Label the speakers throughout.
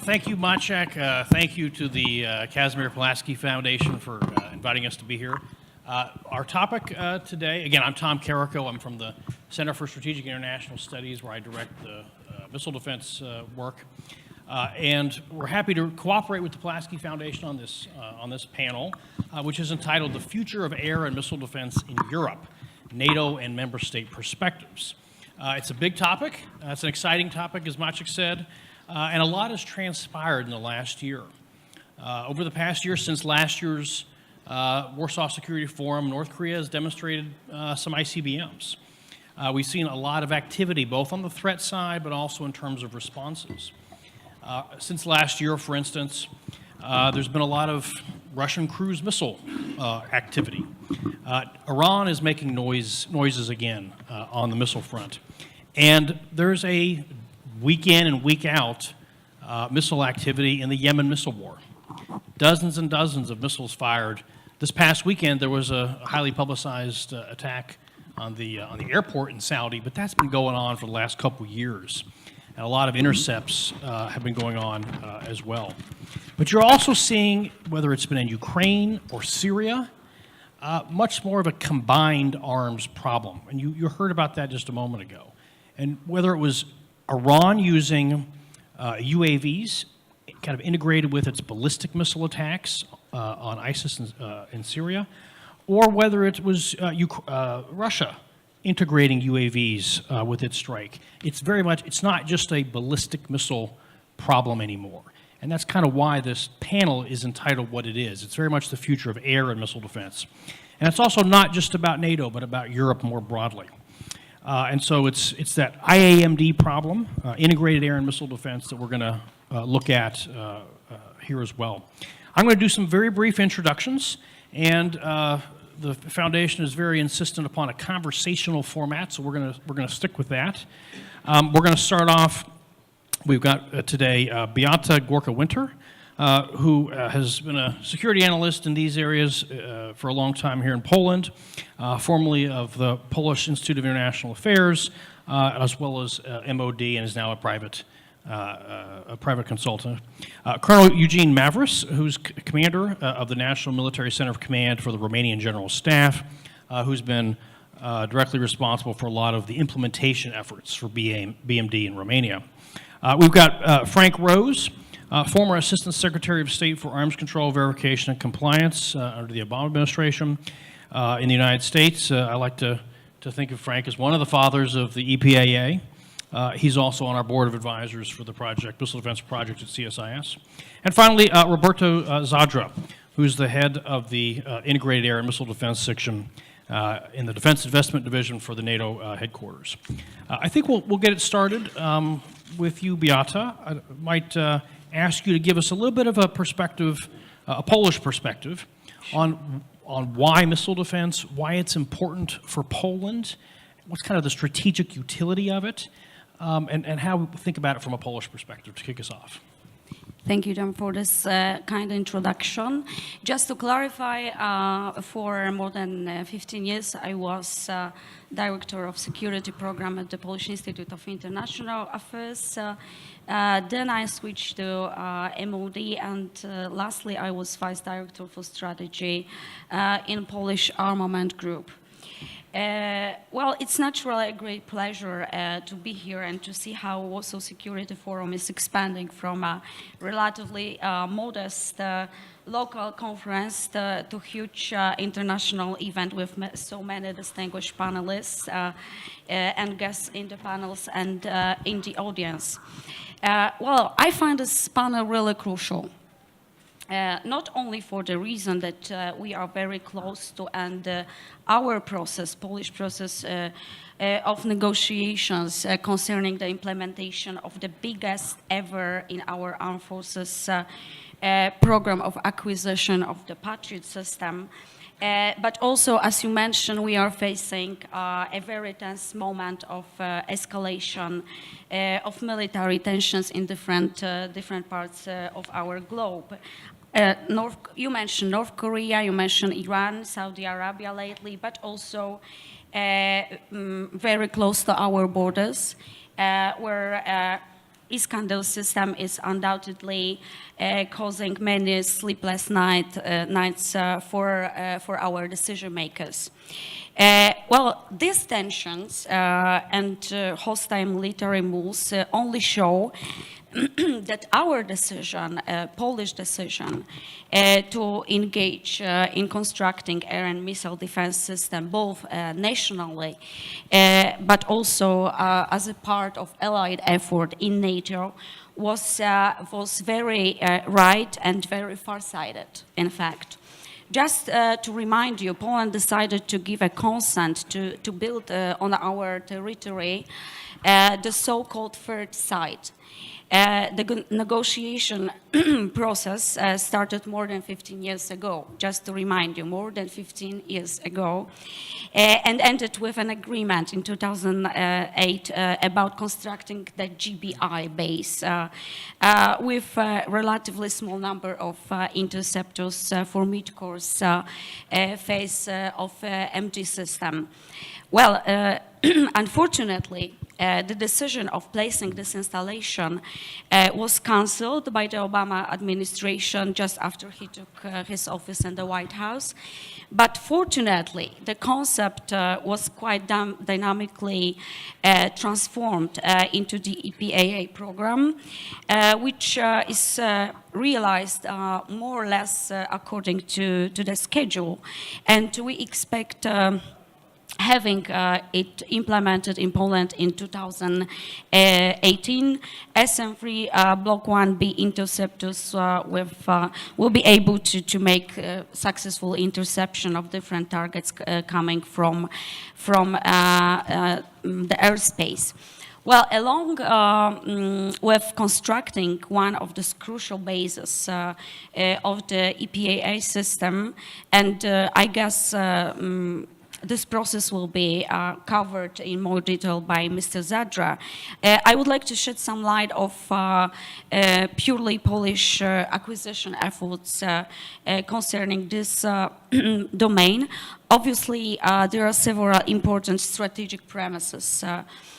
Speaker 1: Thank you, Maciek. Thank you to the Kazimir Pulaski Foundation for inviting us to be here. Our topic today, again, I'm Tom Carrico. I'm from the Center for Strategic International Studies, where I direct the missile defense work. And we're happy to cooperate with the Pulaski Foundation on this panel, which is entitled "The Future of Air and Missile Defense in Europe: NATO and Member State Perspectives." It's a big topic. It's an exciting topic, as Maciek said, and a lot has transpired in the last year. Over the past year, since last year's Warsaw Security Forum, North Korea has demonstrated some ICBMs. We've seen a lot of activity, both on the threat side, but also in terms of responses. Since last year, for instance, there's been a lot of Russian cruise missile activity. Iran is making noises again on the missile front. And there's a week in and week out missile activity in the Yemen missile war. Dozens and dozens of missiles fired. This past weekend, there was a highly publicized attack on the airport in Saudi, but that's been going on for the last couple years. And a lot of intercepts have been going on as well. But you're also seeing, whether it's been in Ukraine or Syria, much more of a combined arms problem. And you heard about that just a moment ago. And whether it was Iran using UAVs, kind of integrated with its ballistic missile attacks on ISIS in Syria, or whether it was Russia integrating UAVs with its strike. It's not just a ballistic missile problem anymore. And that's kind of why this panel is entitled what it is. It's very much the future of air and missile defense. And it's also not just about NATO, but about Europe more broadly. And so it's that IAMD problem, integrated air and missile defense, that we're going to look at here as well. I'm going to do some very brief introductions, and the foundation is very insistent upon a conversational format, so we're going to stick with that. We're going to start off. We've got today Beata Gorka-Winter, who has been a security analyst in these areas for a long time here in Poland, formerly of the Polish Institute of International Affairs, as well as MOD, and is now a private consultant. Colonel Eugene Mavris, who's commander of the National Military Center of Command for the Romanian General Staff, who's been directly responsible for a lot of the implementation efforts for BMD in Romania. We've got Frank Rose, former Assistant Secretary of State for Arms Control, Verification, and Compliance under the Obama administration in the United States. I like to think of Frank as one of the fathers of the EPAA. He's also on our board of advisors for the Missile Defense Project at CSIS. And finally, Roberto Zadra, who's the head of the Integrated Air and Missile Defense Section in the Defense Investment Division for the NATO headquarters. I think we'll get it started with you, Beata. I might ask you to give us a little bit of a perspective, a Polish perspective, on why missile defense, why it's important for Poland, what's kind of the strategic utility of it, and how we think about it from a Polish perspective to kick us off.
Speaker 2: Thank you, John, for this kind introduction. Just to clarify, for more than 15 years, I was Director of Security Program at the Polish Institute of International Affairs. Then I switched to MOD, and lastly, I was Vice Director for Strategy in Polish Armament Group. Well, it's naturally a great pleasure to be here and to see how Warsaw Security Forum is expanding from a relatively modest local conference to huge international event with so many distinguished panelists and guests in the panels and in the audience. Well, I find this panel really crucial. Not only for the reason that we are very close to end our process, Polish process of negotiations concerning the implementation of the biggest ever in our armed forces program of acquisition of the Patriot system. But also, as you mentioned, we are facing a very tense moment of escalation of military tensions in different parts of our globe. You mentioned North Korea, you mentioned Iran, Saudi Arabia lately, but also very close to our borders, where Iskander system is undoubtedly causing many sleepless nights for our decision makers. Well, these tensions and hostile military moves only show that our decision, Polish decision, to engage in constructing air and missile defense system, both nationally, but also as a part of allied effort in NATO, was very right and very far-sighted, in fact. Just to remind you, Poland decided to give a consent to build on our territory the so-called third site. The negotiation process started more than 15 years ago, just to remind you, more than 15 years ago, and ended with an agreement in 2008 about constructing the GBI base with a relatively small number of interceptors for mid-course phase of MG system. Well, unfortunately, the decision of placing this installation was cancelled by the Obama administration just after he took his office in the White House. But fortunately, the concept was quite dynamically transformed into the EPAA program, which is realized more or less according to the schedule. And we expect having it implemented in Poland in 2018, SM3 Block 1B interceptors will be able to make successful interception of different targets coming from the airspace. Well, along with constructing one of the crucial bases of the EPAA system, and I guess this process will be covered in more detail by Mr. Zadra. I would like to shed some light of purely Polish acquisition efforts concerning this domain. Obviously, there are several important strategic premises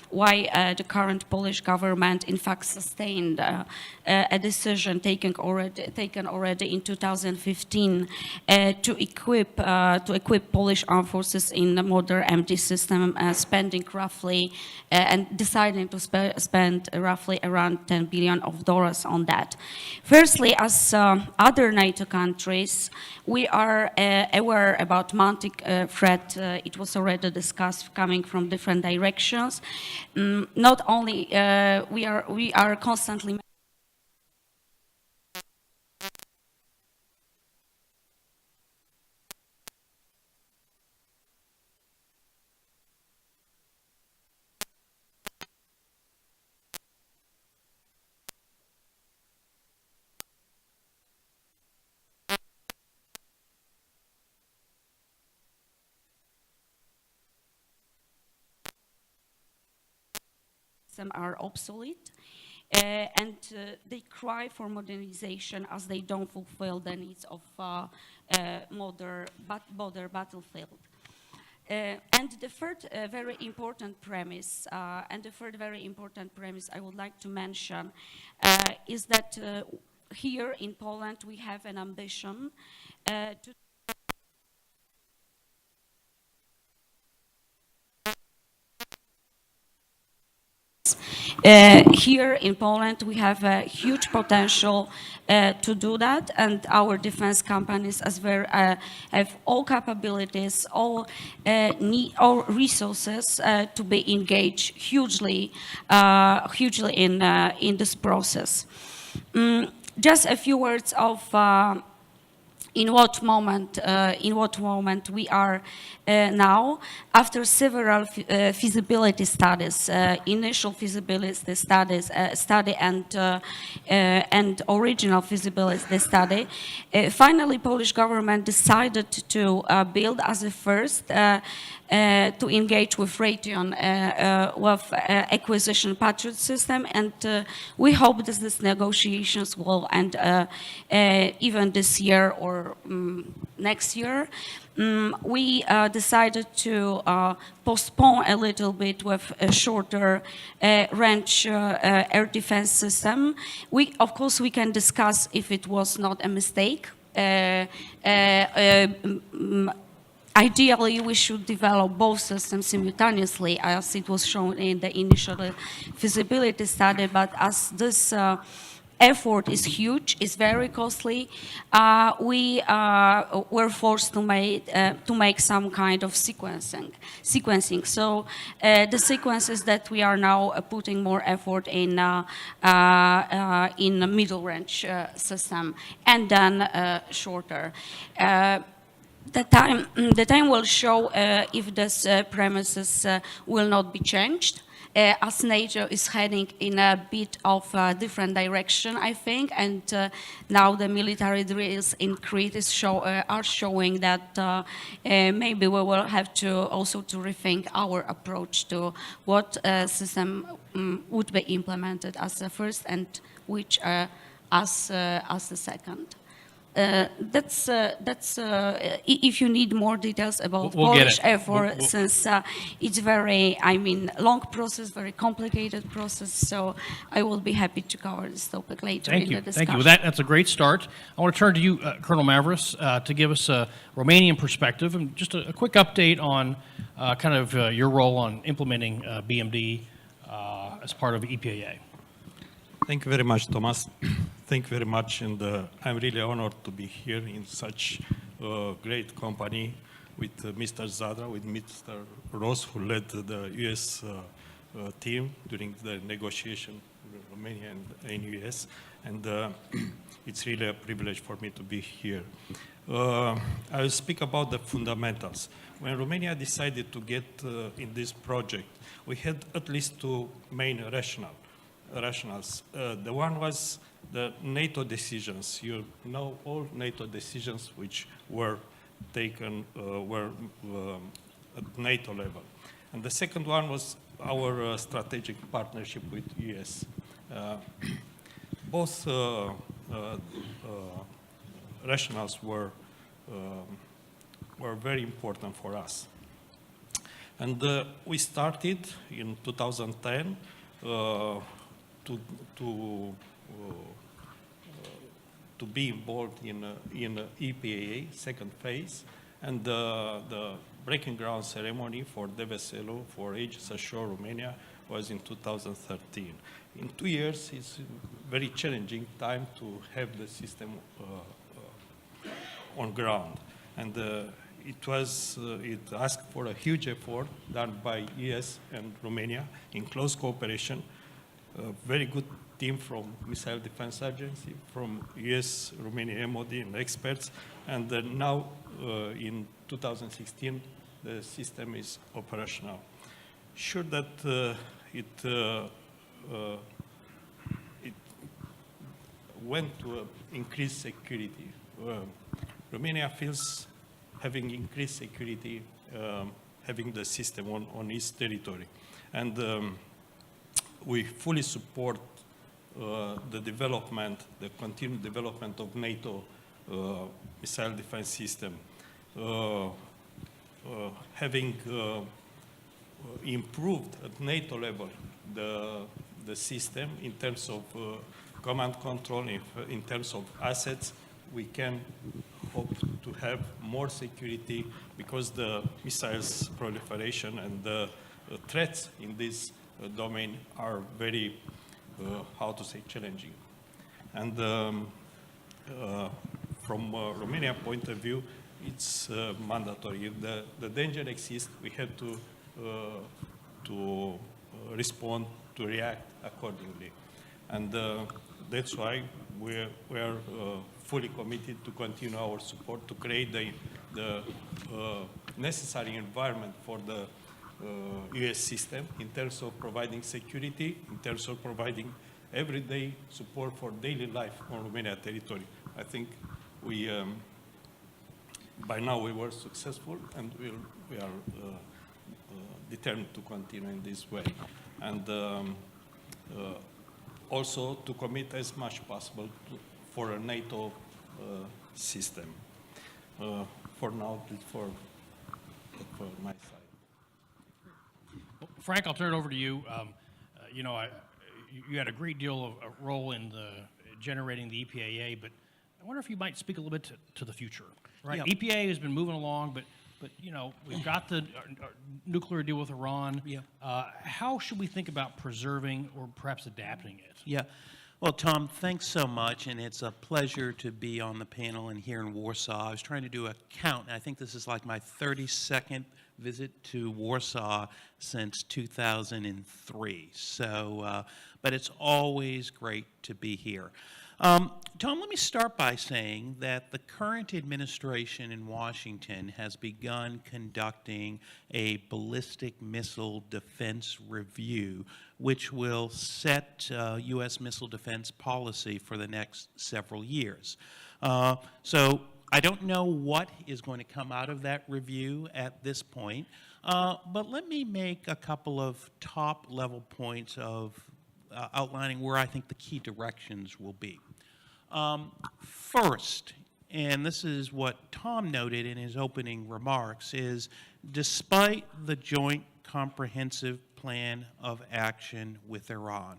Speaker 2: why the current Polish government, in fact, sustained a decision taken already in 2015 to equip Polish armed forces in the modern MD system, spending roughly and deciding to spend roughly around $10 billion on that. Firstly, as other NATO countries, we are aware about mounting threat. It was already discussed coming from different directions. Not only we are constantly are obsolete, and they cry for modernization as they don't fulfill the needs of modern battlefield. And the third very important premise, I would like to mention is that here in Poland we have an ambition to here in Poland, we have a huge potential to do that, and our defense companies have all capabilities, all resources to be engaged hugely in this process. Just a few words of in what moment we are now. After several feasibility studies, initial feasibility studies, and original feasibility study, finally Polish government decided to build as a first to engage with Raytheon with acquisition Patriot system, and we hope that these negotiations will end even this year or next year. We decided to postpone a little bit with a shorter range air defense system. Of course, we can discuss if it was not a mistake. Ideally, we should develop both systems simultaneously, as it was shown in the initial feasibility study, but as this effort is huge, is very costly, we were forced to make some kind of sequencing. So the sequences that we are now putting more effort in the middle range system, and then shorter. The time will show if these premises will not be changed, as NATO is heading in a bit of a different direction, I think, and now the military drills in Crete are showing that maybe we will have to also to rethink our approach to what system would be implemented as the first and which as the second. That's if you need more details about
Speaker 1: We'll get
Speaker 2: Polish
Speaker 1: it.
Speaker 2: effort, since it's very, long process, very complicated process, so I will be happy to cover this topic later in the discussion.
Speaker 1: Thank you. Well, that's a great start. I want to turn to you, Colonel Mavris, to give us a Romanian perspective and just a quick update on kind of your role on implementing BMD as part of EPAA.
Speaker 3: Thank you very much, Thomas. Thank you very much, and I'm really honored to be here in such great company with Mr. Zadra, with Mr. Ross, who led the U.S. Team during the negotiation with Romania and U.S., and it's really a privilege for me to be here. I will speak about the fundamentals. When Romania decided to get in this project, we had at least two main rationales. The one was the NATO decisions. You know all NATO decisions which were taken were at NATO level. And the second one was our strategic partnership with US. Both rationales were very important for us. And we started in 2010 to be involved in EPAA, second phase, and the breaking ground ceremony for Deveselu for Aegis Ashore Romania was in 2013. In 2 years, it's a very challenging time to have the system on ground. And it asked for a huge effort done by US and Romania in close cooperation. A very good team from Missile Defense Agency, from US, Romania MOD, and experts. And now, in 2016, the system is operational. Sure that it went to increased security. Romania feels having increased security, having the system on its territory. And we fully support the development, the continued development of NATO missile defense system. Having improved at NATO level the system in terms of command control, in terms of assets, we can hope to have more security because the missiles proliferation and the threats in this domain are very, challenging. And from a Romanian point of view, it's mandatory. If the danger exists, we have to respond, to react accordingly. And that's why we are fully committed to continue our support to create the necessary environment for the US system in terms of providing security, in terms of providing everyday support for daily life on Romania territory. I think we, by now we were successful, and we are determined to continue in this way. And also to commit as much possible for a NATO system. For now, this for my side.
Speaker 1: Well, Frank, I'll turn it over to you. You know, you had a great deal of a role in generating the EPAA, but I wonder if you might speak a little bit to the future. Right,
Speaker 4: Yeah.
Speaker 1: EPA has been moving along, but you know, we've got the nuclear deal with Iran.
Speaker 4: Yeah.
Speaker 1: How should we think about preserving or perhaps adapting it?
Speaker 4: Yeah. Well, Tom, thanks so much, and it's a pleasure to be on the panel and here in Warsaw. I was trying to do a count, and I think this is like my 32nd visit to Warsaw since 2003. So, but it's always great to be here. Tom, let me start by saying that the current administration in Washington has begun conducting a ballistic missile defense review, which will set U.S. missile defense policy for the next several years. So I don't know what is going to come out of that review at this point, but let me make a couple of top-level points of outlining where I think the key directions will be. First, and this is what Tom noted in his opening remarks, is despite the Joint Comprehensive Plan of Action with Iran,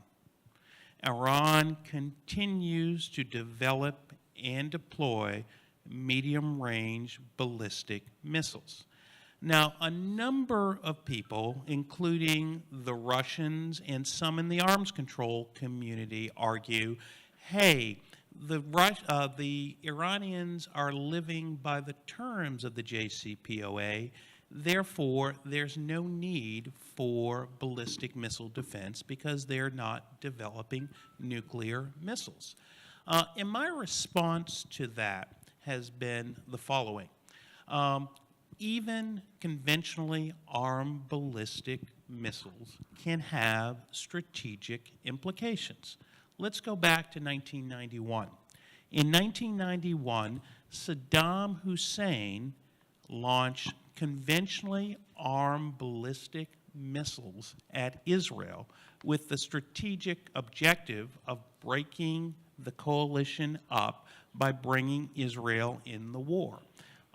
Speaker 4: Iran continues to develop and deploy medium-range ballistic missiles. Now, a number of people, including the Russians and some in the arms control community, argue, hey, the Iranians are living by the terms of the JCPOA, therefore there's no need for ballistic missile defense because they're not developing nuclear missiles. And my response to that has been the following. Even conventionally armed ballistic missiles can have strategic implications. Let's go back to 1991. In 1991, Saddam Hussein launched conventionally armed ballistic missiles at Israel with the strategic objective of breaking the coalition up by bringing Israel in the war.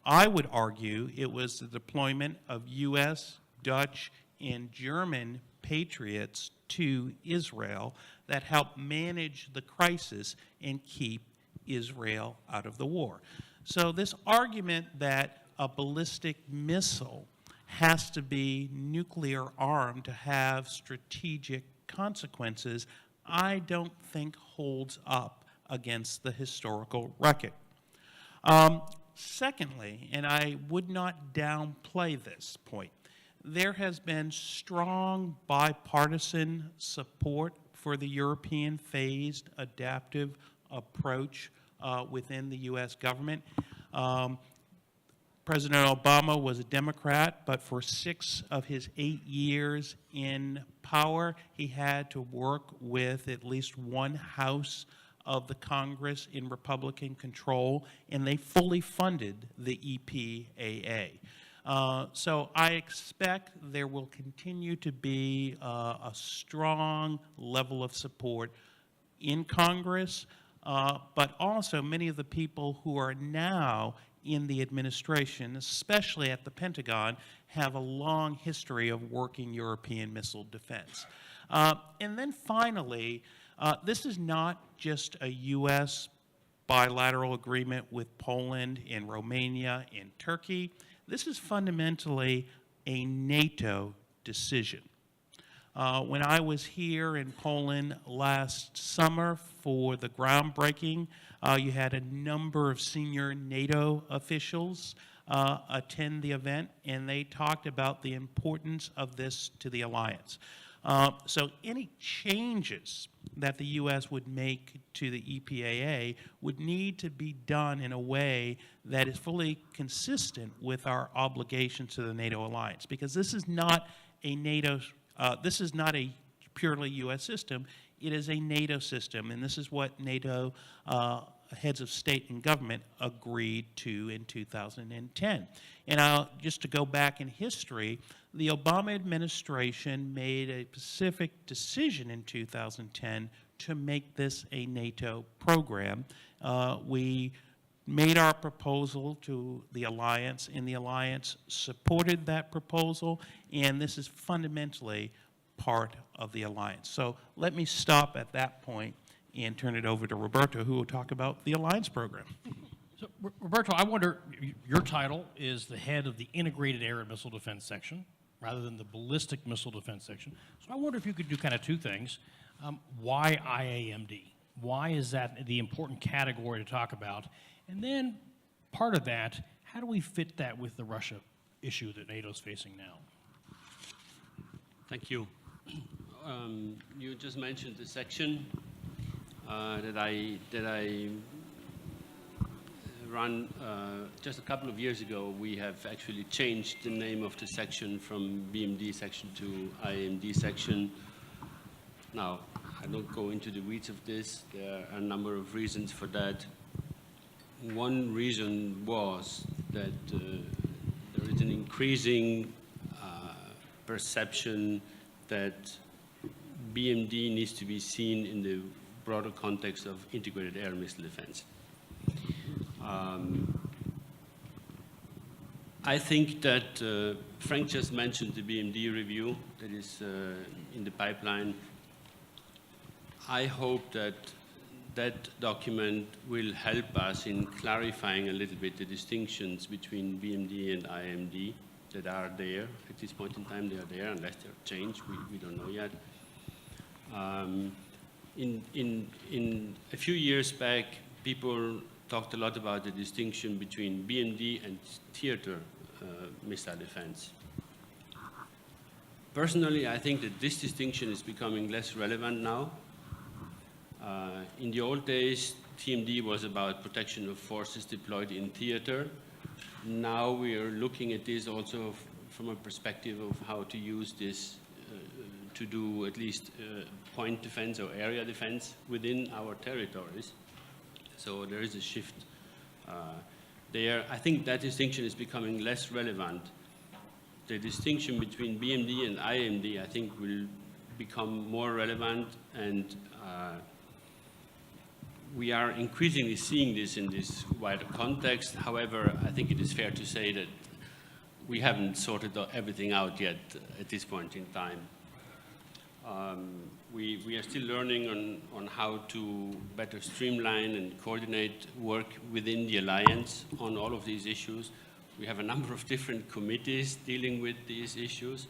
Speaker 4: I would argue it was the deployment of U.S., Dutch, and German patriots to Israel that helped manage the crisis and keep Israel out of the war. So this argument that a ballistic missile has to be nuclear armed to have strategic consequences, I don't think holds up against the historical record. Secondly, and I would not downplay this point, there has been strong bipartisan support for the European phased adaptive approach within the U.S. government. President Obama was a Democrat, but for 6 of his 8 years in power, he had to work with at least one house of the Congress in Republican control, and they fully funded the EPAA. So I expect there will continue to be a strong level of support in Congress, but also many of the people who are now in the administration, especially at the Pentagon, have a long history of working European missile defense. And then finally, this is not just a U.S. bilateral agreement with Poland and Romania and Turkey. This is fundamentally a NATO decision. When I was here in Poland last summer for the groundbreaking, you had a number of senior NATO officials attend the event, and they talked about the importance of this to the alliance. So any changes that the U.S. would make to the EPAA would need to be done in a way that is fully consistent with our obligations to the NATO alliance, because this is not a NATO, this is not a purely U.S. system. It is a NATO system, and this is what NATO heads of state and government agreed to in 2010. And just to go back in history, the Obama administration made a specific decision in 2010 to make this a NATO program. We made our proposal to the alliance, and the alliance supported that proposal, and this is fundamentally part of the alliance. So let me stop at that point and turn it over to Roberto, who will talk about the alliance program.
Speaker 1: So, Roberto, I wonder, your title is the head of the Integrated Air and Missile Defense Section, rather than the Ballistic Missile Defense Section. So I wonder if you could do kind of two things. Why IAMD? Why is that the important category to talk about? And then part of that, how do we fit that with the Russia issue that NATO is facing now?
Speaker 5: Thank you. You just mentioned the section that I run just a couple of years ago. We have actually changed the name of the section from BMD section to IAMD section. Now, I don't go into the weeds of this. There are a number of reasons for that. One reason was that there is an increasing perception that BMD needs to be seen in the broader context of integrated air missile defense. I think that Frank just mentioned the BMD review that is in the pipeline. I hope that that document will help us in clarifying a little bit the distinctions between BMD and IMD that are there. At this point in time, they are there, unless they're changed. We don't know yet. In a few years back, people talked a lot about the distinction between BMD and theater missile defense. Personally, I think that this distinction is becoming less relevant now. In the old days, TMD was about protection of forces deployed in theater. Now we are looking at this also from a perspective of how to use this to do at least point defense or area defense within our territories. So there is a shift there. I think that distinction is becoming less relevant. The distinction between BMD and IMD, I think, will become more relevant, and we are increasingly seeing this in this wider context. However, I think it is fair to say that we haven't sorted everything out yet at this point in time. We are still learning on how to better streamline and coordinate work within the alliance on all of these issues. We have a number of different committees dealing with these issues.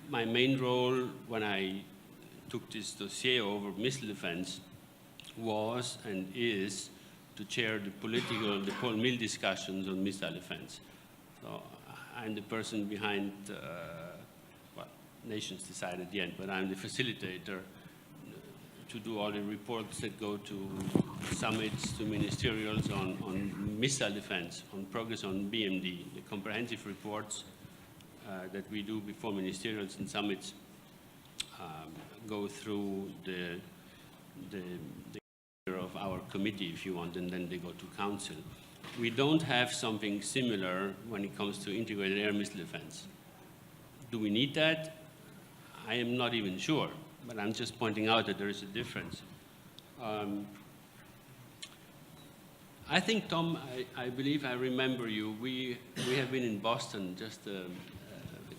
Speaker 5: My main role when I took this dossier over missile defense was and is to chair the Paul Mill discussions on missile defense. So I'm the person behind, well, nations decide at the end, but I'm the facilitator to do all the reports that go to summits, to ministerials on missile defense, on progress on BMD, the comprehensive reports that we do before ministerials and summits go through the of our committee, if you want, and then they go to council. We don't have something similar when it comes to integrated air missile defense. Do we need that? I am not even sure, but I'm just pointing out that there is a difference. I think, Tom, I believe I remember you. We have been in Boston just a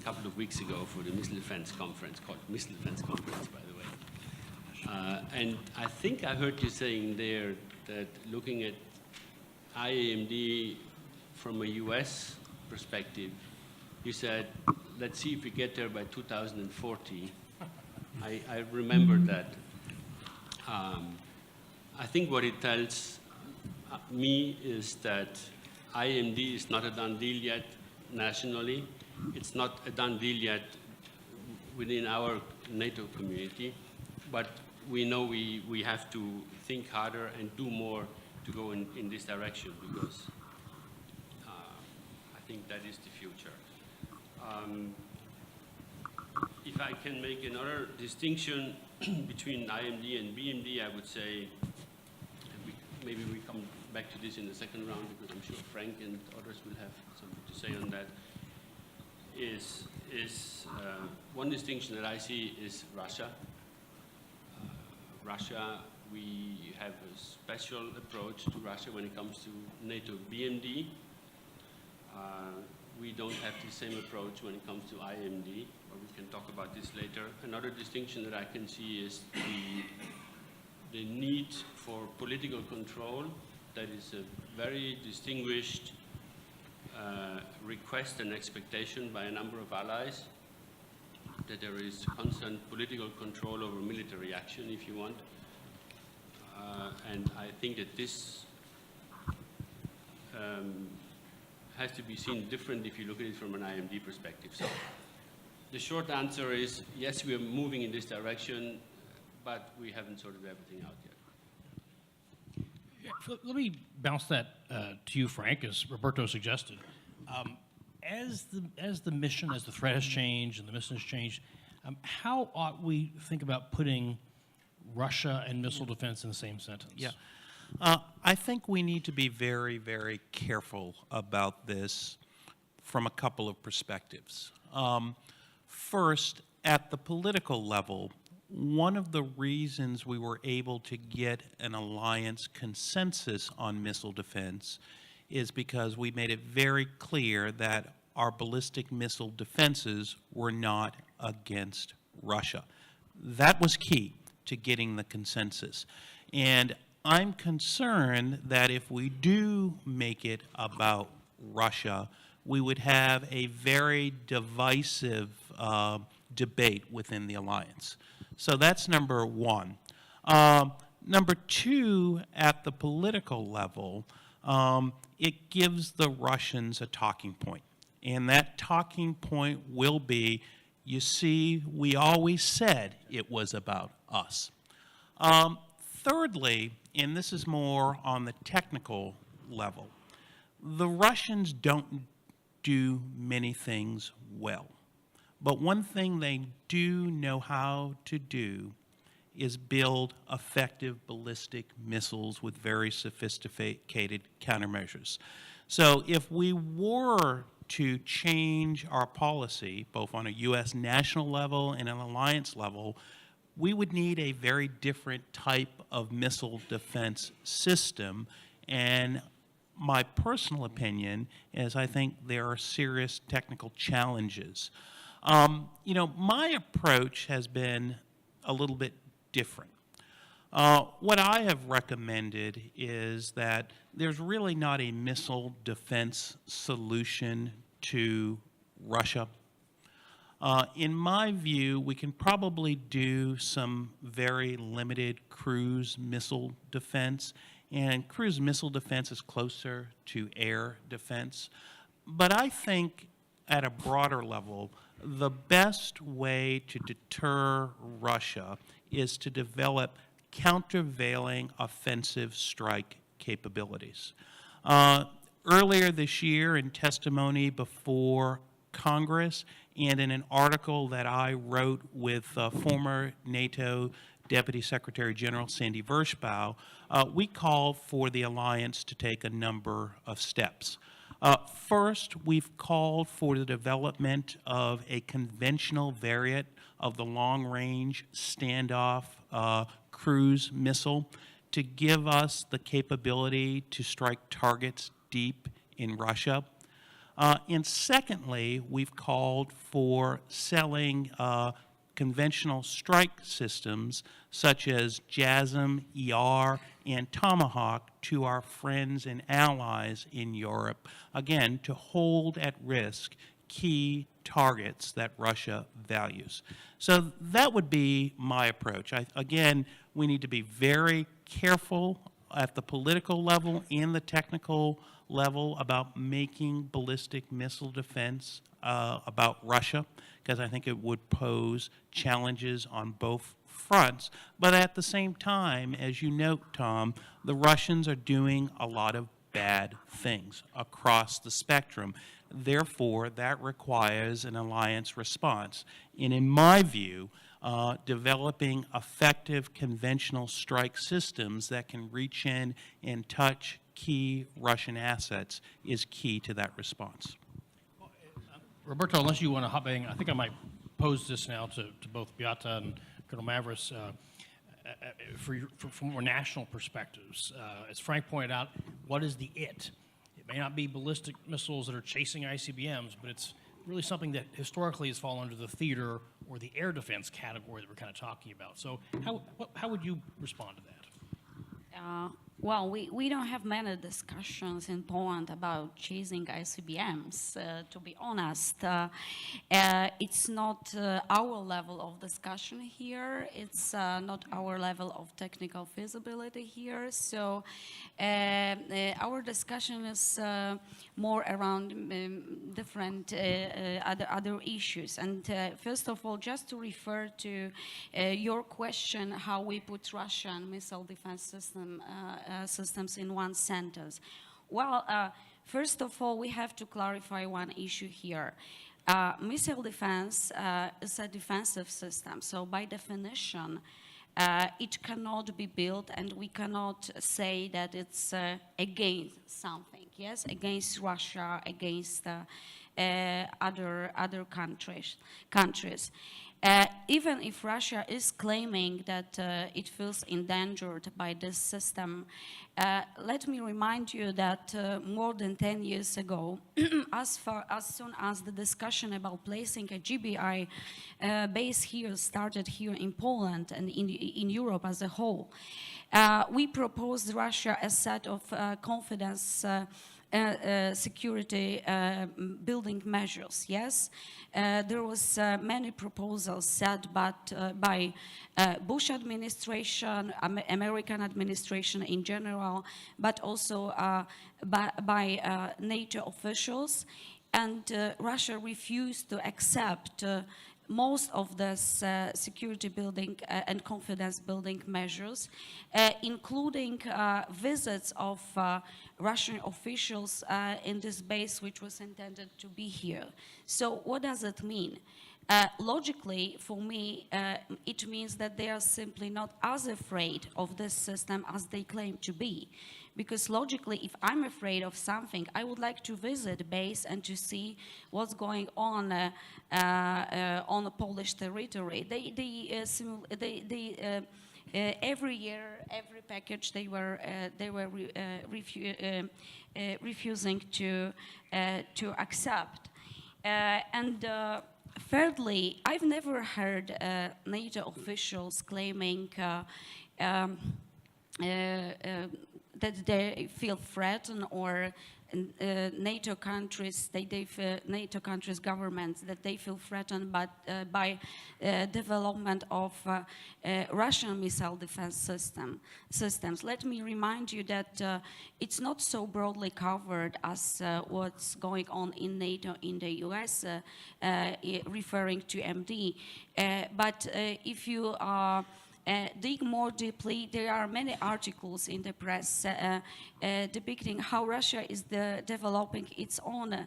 Speaker 5: couple of weeks ago for the Missile Defense Conference, called Missile Defense Conference, by the way. And I think I heard you saying there that looking at IAMD from a US perspective, you said, let's see if we get there by 2040. I remember that. I think what it tells me is that IAMD is not a done deal yet nationally. It's not a done deal yet within our NATO community, but we know we have to think harder and do more to go in this direction, because I think that is the future. If I can make another distinction between IMD and BMD, I would say, maybe we come back to this in the second round, because I'm sure Frank and others will have something to say on that, is one distinction that I see is Russia. Russia, we have a special approach to Russia when it comes to NATO BMD. We don't have the same approach when it comes to IMD, but we can talk about this later. Another distinction that I can see is the need for political control. That is a very distinguished request and expectation by a number of allies, that there is constant political control over military action, if you want. And I think that this has to be seen different if you look at it from an IMD perspective. So the short answer is, yes, we are moving in this direction, but we haven't sorted everything out yet.
Speaker 1: So let me bounce that to you, Frank, as Roberto suggested. As the mission, as the threat has changed and the mission has changed, how ought we think about putting Russia and missile defense in the same sentence?
Speaker 4: Yeah. I think we need to be very, very careful about this from a couple of perspectives. First, at the political level, one of the reasons we were able to get an alliance consensus on missile defense is because we made it very clear that our ballistic missile defenses were not against Russia. That was key to getting the consensus. And I'm concerned that if we do make it about Russia, we would have a very divisive debate within the alliance. So that's number one. Number two, at the political level, it gives the Russians a talking point. And that talking point will be, you see, we always said it was about us. Thirdly, and this is more on the technical level, the Russians don't do many things well. But one thing they do know how to do is build effective ballistic missiles with very sophisticated countermeasures. So if we were to change our policy, both on a U.S. national level and an alliance level, we would need a very different type of missile defense system. And my personal opinion is I think there are serious technical challenges. You know, my approach has been a little bit different. What I have recommended is that there's really not a missile defense solution to Russia. In my view, we can probably do some very limited cruise missile defense, and cruise missile defense is closer to air defense. But I think at a broader level, the best way to deter Russia is to develop countervailing offensive strike capabilities. Earlier this year, in testimony before Congress and in an article that I wrote with former NATO Deputy Secretary General Sandy Vershbow, we called for the alliance to take a number of steps. First, we've called for the development of a conventional variant of the long-range standoff cruise missile to give us the capability to strike targets deep in Russia. And secondly, we've called for selling conventional strike systems such as JASSM, ER, and Tomahawk to our friends and allies in Europe, again, to hold at risk key targets that Russia values. So that would be my approach. Again, we need to be very careful at the political level and the technical level about making ballistic missile defense about Russia, because I think it would pose challenges on both fronts. But at the same time, as you note, Tom, the Russians are doing a lot of bad things across the spectrum. Therefore, that requires an alliance response. And in my view, developing effective conventional strike systems that can reach in and touch key Russian assets is key to that response.
Speaker 1: Roberto, unless you want to hop in, I think I might pose this now to both Beata and Colonel Mavris. from more national perspectives. As Frank pointed out, what is the it? It may not be ballistic missiles that are chasing ICBMs, but it's really something that historically has fallen under the theater or the air defense category that we're kind of talking about. So how would you respond to that?
Speaker 2: Well, we don't have many discussions in Poland about chasing ICBMs, to be honest. It's not our level of discussion here. It's not our level of technical feasibility here. So our discussion is more around different other issues. And first of all, just to refer to your question, how we put Russian missile defense systems in one sentence. Well, first of all, we have to clarify one issue here. Missile defense is a defensive system, so by definition, it cannot be built, and we cannot say that it's against something, yes, against Russia, against other countries. Even if Russia is claiming that it feels endangered by this system, let me remind you that more than 10 years ago, as soon as the discussion about placing a GBI base here started here in Poland and in Europe as a whole, we proposed Russia a set of confidence security building measures, yes? There was many proposals set by Bush administration, American administration in general, but also by NATO officials, and Russia refused to accept most of the security building and confidence building measures, including visits of Russian officials in this base, which was intended to be here. So what does it mean? Logically, for me, it means that they are simply not as afraid of this system as they claim to be. Because logically, if I'm afraid of something, I would like to visit the base and to see what's going on the Polish territory. Every year, every package they were refusing to accept. Thirdly, I've never heard NATO officials claiming that they feel threatened, or NATO countries, NATO countries' governments, that they feel threatened by development of Russian missile defense systems. Let me remind you that it's not so broadly covered as what's going on in NATO in the US, referring to MD. But if you dig more deeply, there are many articles in the press depicting how Russia is developing its own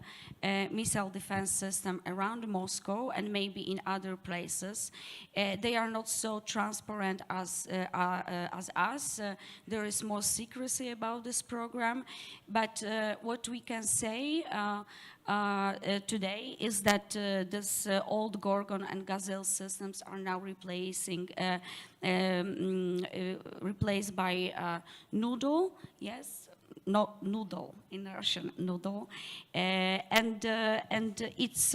Speaker 2: missile defense system around Moscow and maybe in other places. They are not so transparent as us. There is more secrecy about this program. But what we can say today is that this old Gorgon and Gazelle systems are now replaced by Noodle, yes, not noodle in Russian, noodle, and it's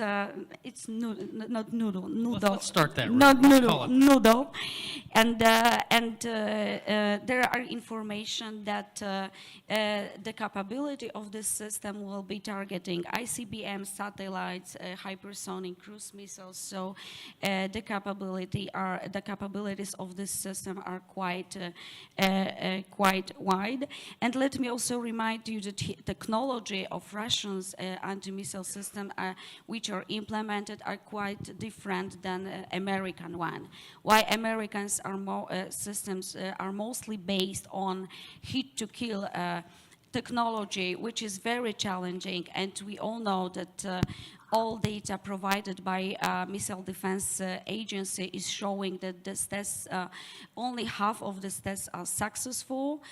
Speaker 2: not noodle, noodle.
Speaker 1: Let's start that.
Speaker 2: Not
Speaker 1: Let's
Speaker 2: noodle,
Speaker 1: call it.
Speaker 2: noodle, and there are information that the capability of this system will be targeting ICBM satellites, hypersonic cruise missiles. So the capabilities of this system are quite wide. And let me also remind you that the technology of Russians anti-missile system which are implemented are quite different than American one. Why Americans are systems are mostly based on hit-to-kill technology, which is very challenging, and we all know that all data provided by Missile Defense Agency is showing that this tests, only half of these tests are successful,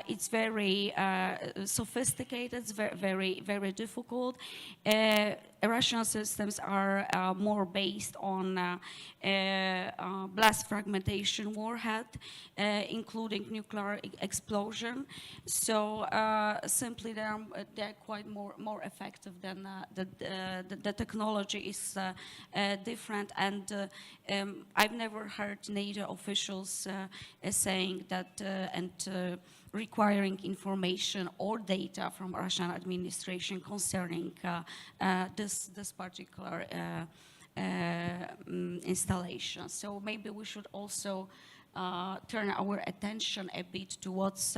Speaker 2: It's very sophisticated, it's very difficult. Russian systems are more based on blast fragmentation warhead, including nuclear explosion. So simply they're quite more effective than the technology is different. And I've never heard NATO officials saying that and requiring information or data from Russian administration concerning this particular installation. So maybe we should also turn our attention a bit to what's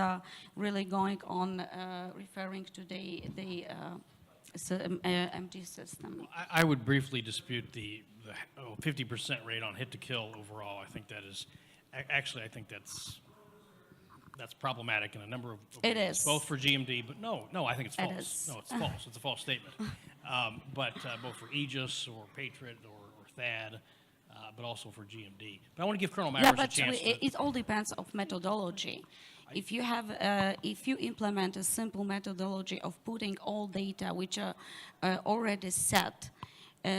Speaker 2: really going on, referring to the MG system.
Speaker 1: I would briefly dispute the 50% rate on hit to kill overall. I think that is, actually, I think that's problematic in a number of
Speaker 2: It
Speaker 1: ways,
Speaker 2: is.
Speaker 1: both for GMD, but no, I think it's
Speaker 2: It
Speaker 1: false.
Speaker 2: is.
Speaker 1: No, it's false. It's a false statement. But both for Aegis or Patriot or THAAD, but also for GMD. But I want to give Colonel Maris
Speaker 2: Yeah,
Speaker 1: a
Speaker 2: but
Speaker 1: chance to.
Speaker 2: it all depends of methodology. If you have, if you implement a simple methodology of putting all data which are already set,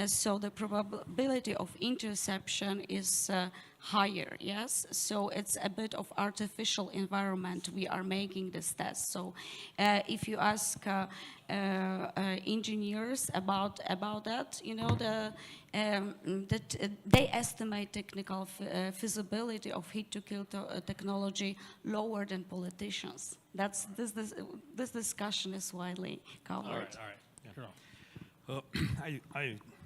Speaker 2: so the probability of interception is higher, yes? So it's a bit of artificial environment we are making this test. So if you ask engineers about that, you know, they estimate technical feasibility of hit-to-kill technology lower than politicians. That's this discussion is widely covered.
Speaker 1: All right. Yeah, Colonel.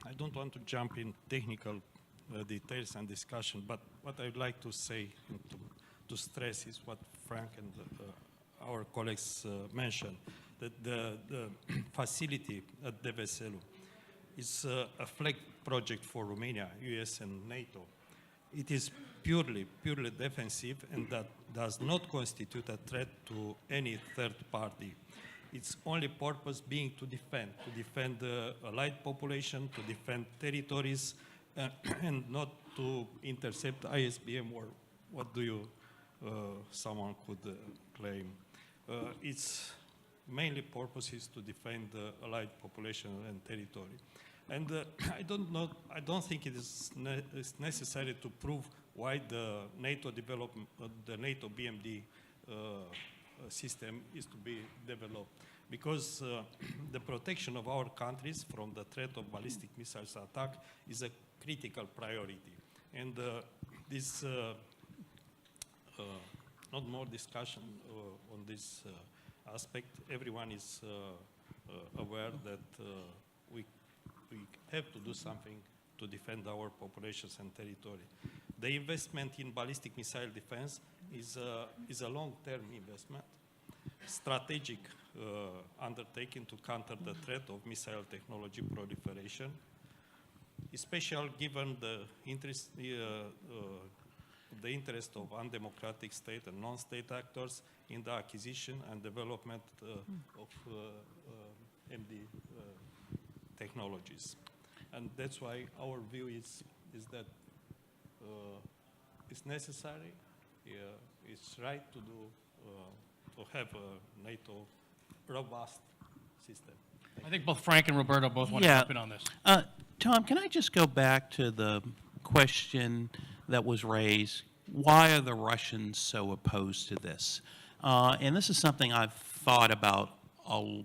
Speaker 3: I don't want to jump in technical details and discussion, but what I would like to say and to stress is what Frank and our colleagues mentioned, that the facility at Deveselu is a flag project for Romania, US and NATO. It is purely defensive, and that does not constitute a threat to any third party. Its only purpose being to defend the allied population, to defend territories, and not to intercept ISBM or what do you, someone could claim. Its mainly purpose is to defend the allied population and territory. And I don't think it is necessary to prove why the NATO development, the NATO BMD system is to be developed, because the protection of our countries from the threat of ballistic missiles attack is a critical priority. And this, not more discussion on this aspect. Everyone is aware that we have to do something to defend our populations and territory. The investment in ballistic missile defense is a long-term investment, strategic undertaking to counter the threat of missile technology proliferation, especially given the interest of undemocratic state and non-state actors in the acquisition and development of MD technologies. And that's why our view is that it's necessary, it's right to have a NATO robust system.
Speaker 1: I think both Frank and Roberto both want to jump in on this.
Speaker 4: Tom, can I just go back to the question that was raised? Why are the Russians so opposed to this? And this is something I've thought about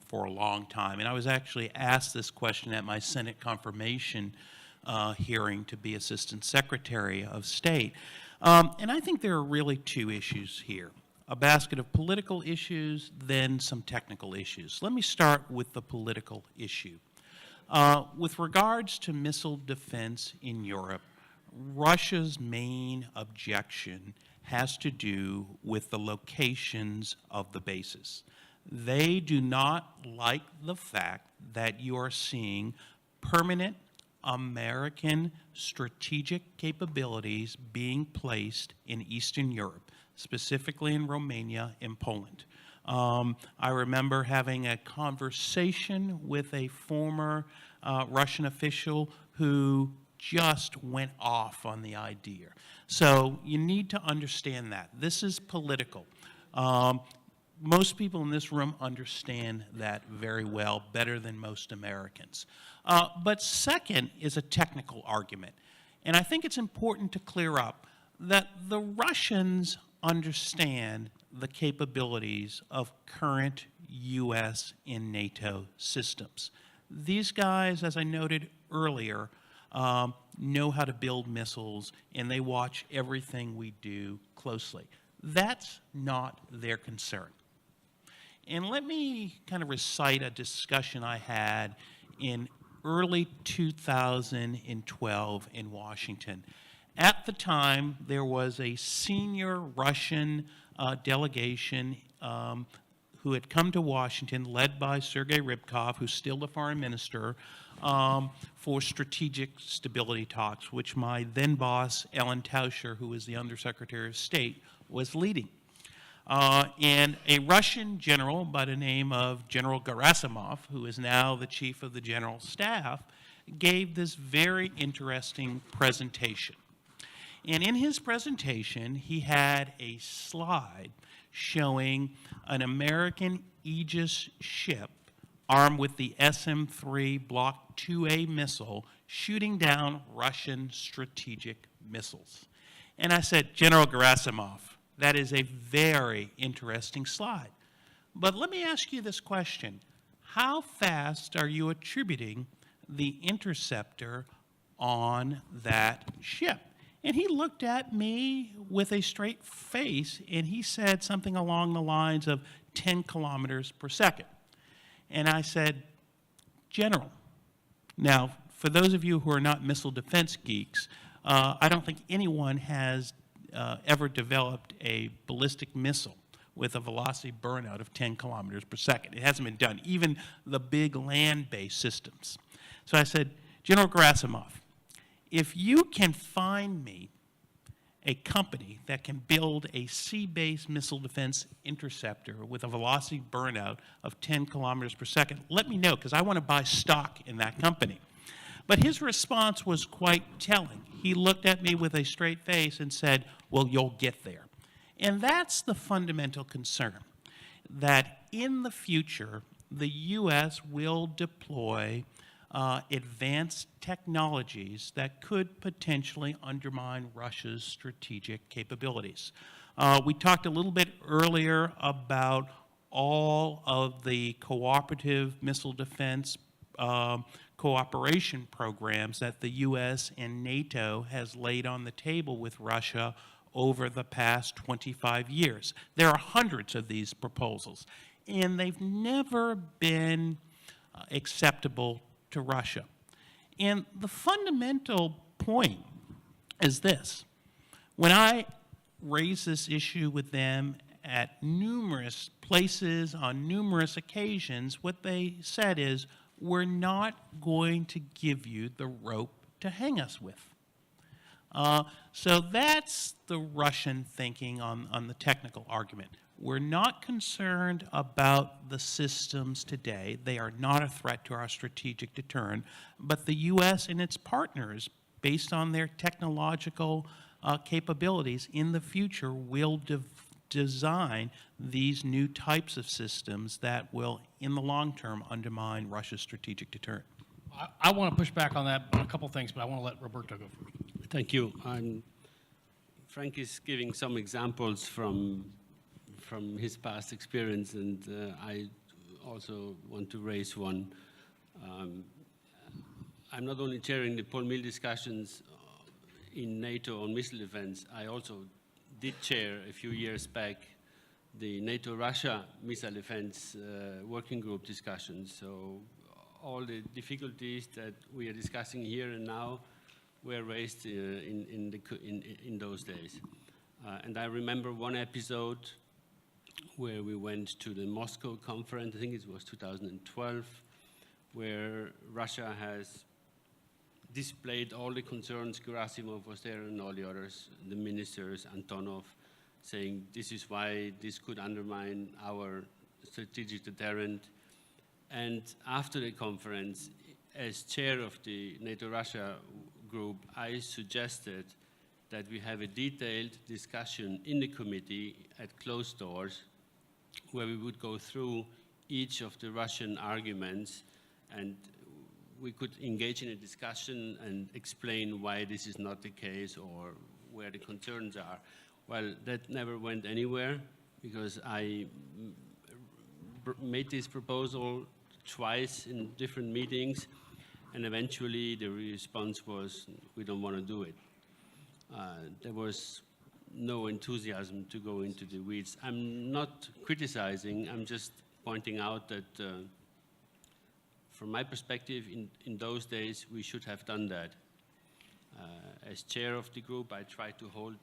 Speaker 4: for a long time. And I was actually asked this question at my Senate confirmation hearing to be Assistant Secretary of State. And I think there are really two issues here. A basket of political issues, then some technical issues. Let me start with the political issue. With regards to missile defense in Europe, Russia's main objection has to do with the locations of the bases. They do not like the fact that you are seeing permanent American strategic capabilities being placed in Eastern Europe, specifically in Romania and Poland. I remember having a conversation with a former Russian official who just went off on the idea. So you need to understand that. This is political. most people in this room understand that very well, better than most Americans. But second is a technical argument. And I think it's important to clear up that the Russians understand the capabilities of current U.S. and NATO systems. These guys, as I noted earlier, know how to build missiles, and they watch everything we do closely. That's not their concern. And let me kind of recite a discussion I had in early 2012 in Washington. At the time, there was a senior Russian delegation who had come to Washington, led by Sergei Rybkov, who's still the foreign minister, for strategic stability talks, which my then boss, Ellen Tauscher, who was the Undersecretary of State, was leading. And a Russian general by the name of General Gerasimov, who is now the chief of the general staff, gave this very interesting presentation. And in his presentation, he had a slide showing an American Aegis ship armed with the SM-3 Block 2A missile shooting down Russian strategic missiles. And I said, General Gerasimov, that is a very interesting slide. But let me ask you this question. How fast are you attributing the interceptor on that ship? And he looked at me with a straight face, and he said something along the lines of 10 kilometers per second. And I said, General, now, for those of you who are not missile defense geeks, I don't think anyone has ever developed a ballistic missile with a velocity burnout of 10 kilometers per second. It hasn't been done, even the big land-based systems. So I said, General Gerasimov, if you can find me a company that can build a sea-based missile defense interceptor with a velocity burnout of 10 kilometers per second, let me know, because I want to buy stock in that company. But his response was quite telling. He looked at me with a straight face and said, well, you'll get there. And that's the fundamental concern, that in the future, the U.S. will deploy advanced technologies that could potentially undermine Russia's strategic capabilities. We talked a little bit earlier about all of the cooperative missile defense cooperation programs that the U.S. and NATO has laid on the table with Russia over the past 25 years. There are hundreds of these proposals, and they've never been acceptable to Russia. And the fundamental point is this. When I raise this issue with them at numerous places on numerous occasions, what they said is, we're not going to give you the rope to hang us with. So that's the Russian thinking on the technical argument. We're not concerned about the systems today. They are not a threat to our strategic deterrent, but the U.S. and its partners, based on their technological capabilities in the future, will design these new types of systems that will, in the long term, undermine Russia's strategic deterrent.
Speaker 1: I want to push back on that on a couple things, but I want to let Roberto go first.
Speaker 5: Thank you. Frank is giving some examples from his past experience, and I also want to raise one. I'm not only chairing the Paul Mill discussions in NATO on missile defense, I also did chair a few years back the NATO-Russia missile defense working group discussions. So all the difficulties that we are discussing here and now were raised in those days. And I remember one episode where we went to the Moscow conference, I think it was 2012, where Russia has displayed all the concerns. Gerasimov was there and all the others, the ministers, Antonov, saying this is why this could undermine our strategic deterrent. And after the conference, as chair of the NATO-Russia group, I suggested that we have a detailed discussion in the committee at closed doors where we would go through each of the Russian arguments, and we could engage in a discussion and explain why this is not the case or where the concerns are. Well, that never went anywhere because I made this proposal twice in different meetings, and eventually the response was, we don't want to do it. There was no enthusiasm to go into the weeds. I'm not criticizing, I'm just pointing out that from my perspective, in those days, we should have done that. As chair of the group, I tried to hold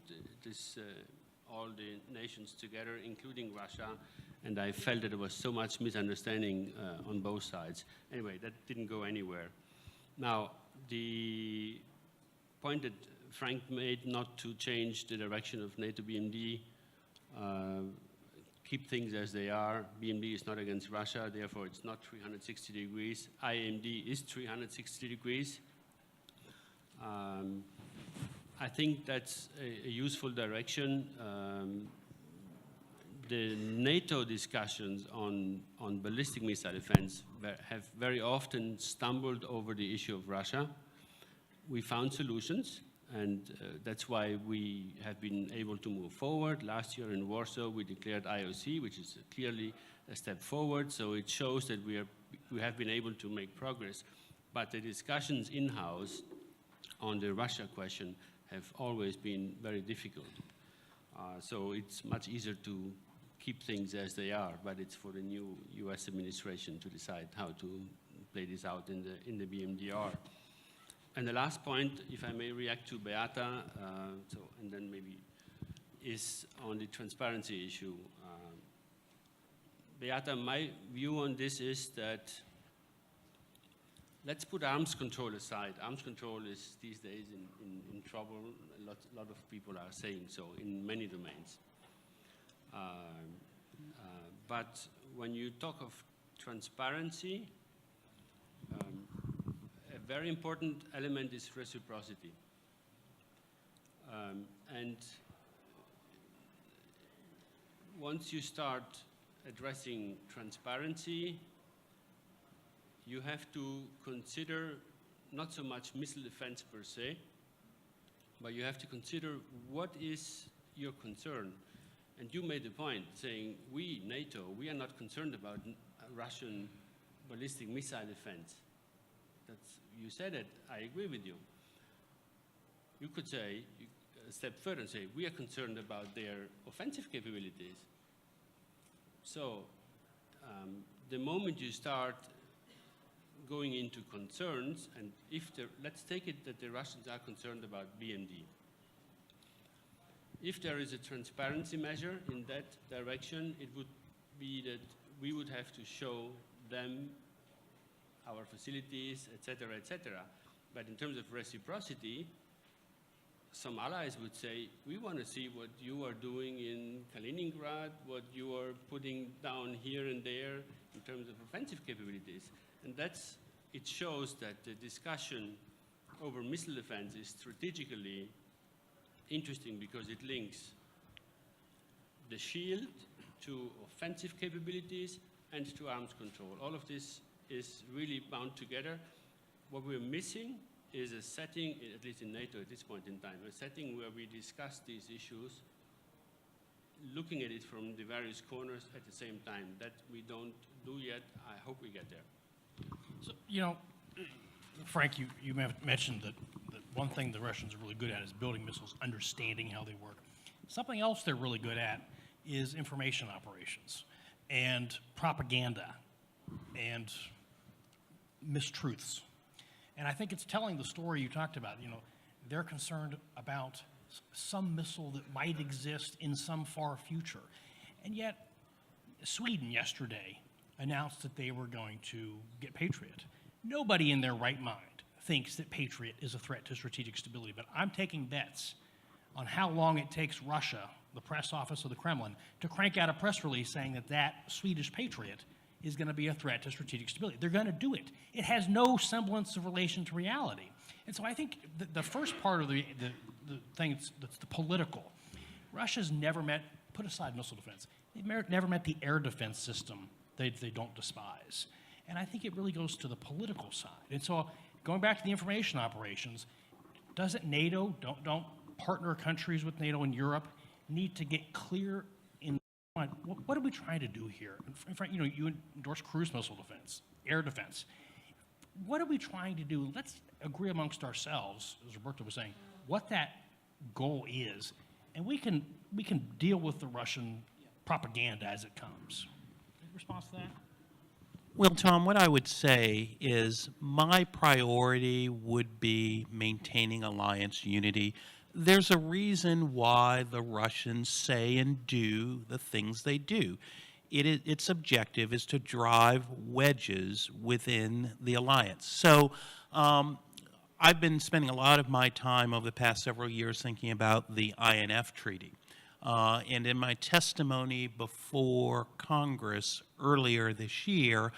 Speaker 5: all the nations together, including Russia, and I felt that there was so much misunderstanding on both sides. Anyway, that didn't go anywhere. Now, the point that Frank made not to change the direction of NATO BMD, keep things as they are. BMD is not against Russia, therefore it's not 360 degrees. IMD is 360 degrees. I think that's a useful direction. The NATO discussions on ballistic missile defense have very often stumbled over the issue of Russia. We found solutions, and that's why we have been able to move forward. Last year in Warsaw, we declared IOC, which is clearly a step forward, so it shows that we have been able to make progress. But the discussions in-house on the Russia question have always been very difficult. So it's much easier to keep things as they are, but it's for the new US administration to decide how to play this out in the BMDR. And the last point, if I may react to Beata, and then maybe, is on the transparency issue. Beata, my view on this is that let's put arms control aside. Arms control is these days in trouble. A lot of people are saying so in many domains. But when you talk of transparency, a very important element is reciprocity. And once you start addressing transparency, you have to consider not so much missile defense per se, but you have to consider what is your concern. And you made the point saying, we, NATO, we are not concerned about Russian ballistic missile defense. You said it, I agree with you. You could say, a step further and say, we are concerned about their offensive capabilities. So the moment you start going into concerns, and let's take it that the Russians are concerned about BMD. If there is a transparency measure in that direction, it would be that we would have to show them our facilities, et cetera, But in terms of reciprocity, some allies would say, we want to see what you are doing in Kaliningrad, what you are putting down here and there in terms of offensive capabilities. And it shows that the discussion over missile defense is strategically interesting because it links the shield to offensive capabilities and to arms control. All of this is really bound together. What we're missing is a setting, at least in NATO at this point in time, a setting where we discuss these issues, looking at it from the various corners at the same time. That we don't do yet. I hope we get there.
Speaker 1: So, Frank, you mentioned that one thing the Russians are really good at is building missiles, understanding how they work. Something else they're really good at is information operations and propaganda and mistruths. And I think it's telling the story you talked about. They're concerned about some missile that might exist in some far future. And yet, Sweden yesterday announced that they were going to get Patriot. Nobody in their right mind thinks that Patriot is a threat to strategic stability, but I'm taking bets on how long it takes Russia, the press office of the Kremlin, to crank out a press release saying that Swedish Patriot is going to be a threat to strategic stability. They're going to do it. It has no semblance of relation to reality. And so I think the first part of the thing that's the political, Russia's never met, put aside missile defense, They've never met the air defense system they don't despise. And I think it really goes to the political side. And so going back to the information operations, doesn't NATO, don't partner countries with NATO in Europe need to get clear in mind, what are we trying to do here? In fact, you endorse cruise missile defense, air defense. What are we trying to do? Let's agree amongst ourselves, as Roberto was saying, what that goal is, and we can deal with the Russian propaganda as it comes. Any response to that?
Speaker 4: Well, Tom, what I would say is my priority would be maintaining alliance unity. There's a reason why the Russians say and do the things they do. Its objective is to drive wedges within the alliance. So I've been spending a lot of my time over the past several years thinking about the INF Treaty. And in my testimony before Congress earlier this year,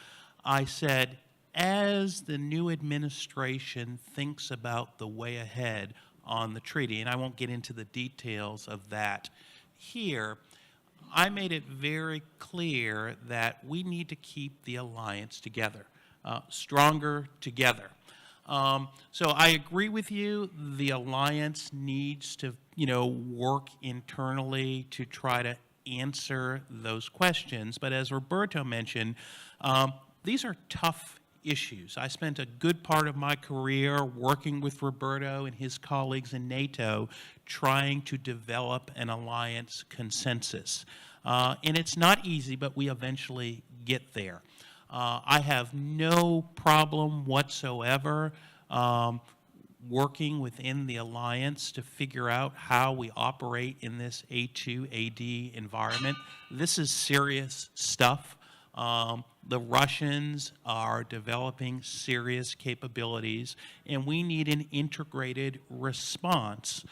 Speaker 4: I said, as the new administration thinks about the way ahead on the treaty, and I won't get into the details of that here, I made it very clear that we need to keep the alliance together, stronger together. So I agree with you. The alliance needs to, work internally to try to answer those questions. But as Roberto mentioned, these are tough issues. I spent a good part of my career working with Roberto and his colleagues in NATO trying to develop an alliance consensus. And it's not easy, but we eventually get there. I have no problem whatsoever working within the alliance to figure out how we operate in this A2AD environment. This is serious stuff. The Russians are developing serious capabilities, and we need an integrated response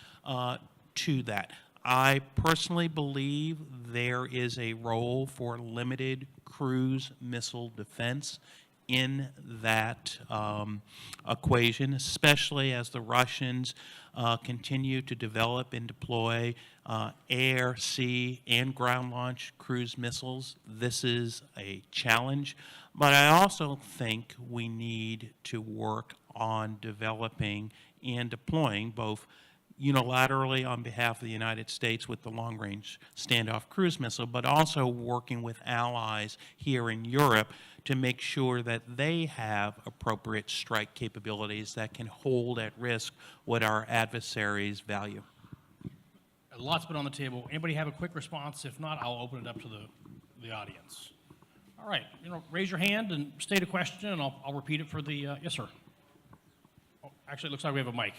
Speaker 4: to that. I personally believe there is a role for limited cruise missile defense in that equation, especially as the Russians continue to develop and deploy air, sea, and ground launch cruise missiles. This is a challenge, but I also think we need to work on developing and deploying both unilaterally on behalf of the United States with the long-range standoff cruise missile, but also working with allies here in Europe to make sure that they have appropriate strike capabilities that can hold at risk what our adversaries value.
Speaker 1: A lot's been on the table. Anybody have a quick response? If not, I'll open it up to the audience. All right, raise your hand and state a question, and I'll repeat it for the, yes, sir. Oh, actually, it looks like we have a mic.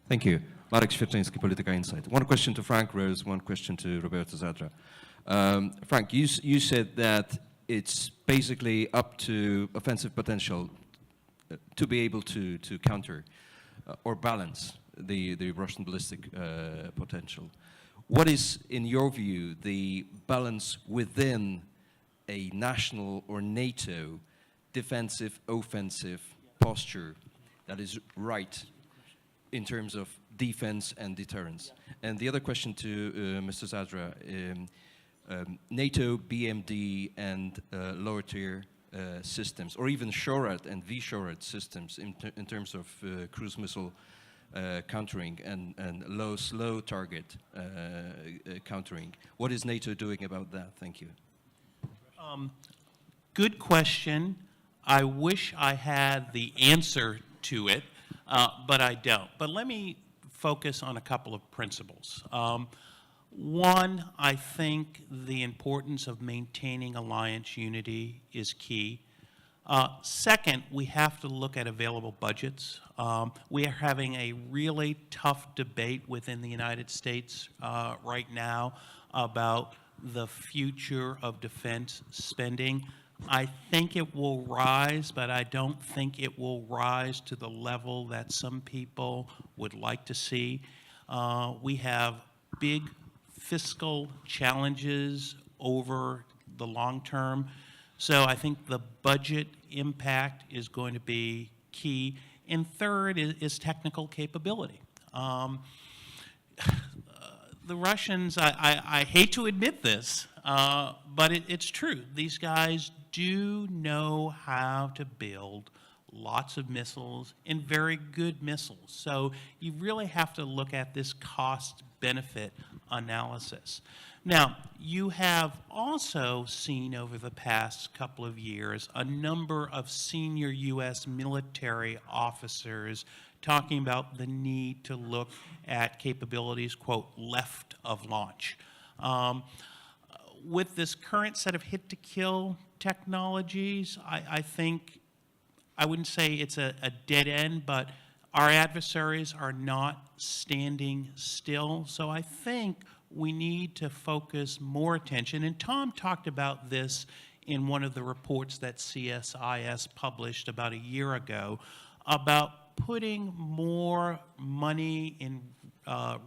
Speaker 6: Thank you. Marek Świerczyński, Polityka Insight. One question to Frank Rose, one question to Roberto Zadra. Frank, you said that it's basically up to offensive potential to be able to counter or balance the Russian ballistic potential. What is, in your view, the balance within a national or NATO defensive-offensive posture that is right in terms of defense and deterrence? And the other question to Mr. Zadra, NATO, BMD, and lower tier systems, or even SHORAD and VSHORAD systems in terms of cruise missile countering and slow target countering. What is NATO doing about that? Thank you.
Speaker 4: Good question. I wish I had the answer to it, but I don't. But let me focus on a couple of principles. One, I think the importance of maintaining alliance unity is key. Second, we have to look at available budgets. We are having a really tough debate within the United States right now about the future of defense spending. I think it will rise, but I don't think it will rise to the level that some people would like to see. We have big fiscal challenges over the long term. So I think the budget impact is going to be key. And third is technical capability. the Russians, I hate to admit this, but it's true. These guys do know how to build lots of missiles and very good missiles. So you really have to look at this cost-benefit analysis. Now, you have also seen over the past couple of years a number of senior U.S. military officers talking about the need to look at capabilities, quote, left of launch. With this current set of hit-to-kill technologies, I think, I wouldn't say it's a dead end, but our adversaries are not standing still. So I think we need to focus more attention, and Tom talked about this in one of the reports that CSIS published about a year ago, about putting more money and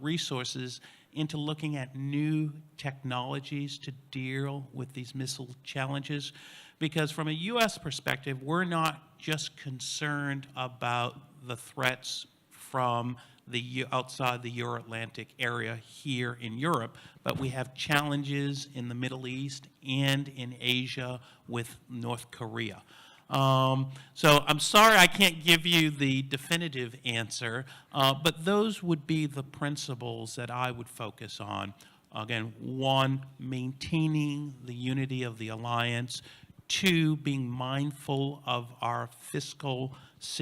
Speaker 4: resources into looking at new technologies to deal with these missile challenges. Because from a U.S. perspective, we're not just concerned about the threats from the outside the Euro-Atlantic area here in Europe, but we have challenges in the Middle East and in Asia with North Korea. So I'm sorry I can't give you the definitive answer, but those would be the principles that I would focus on. Again, one, maintaining the unity of the alliance. Two, being mindful of our fiscal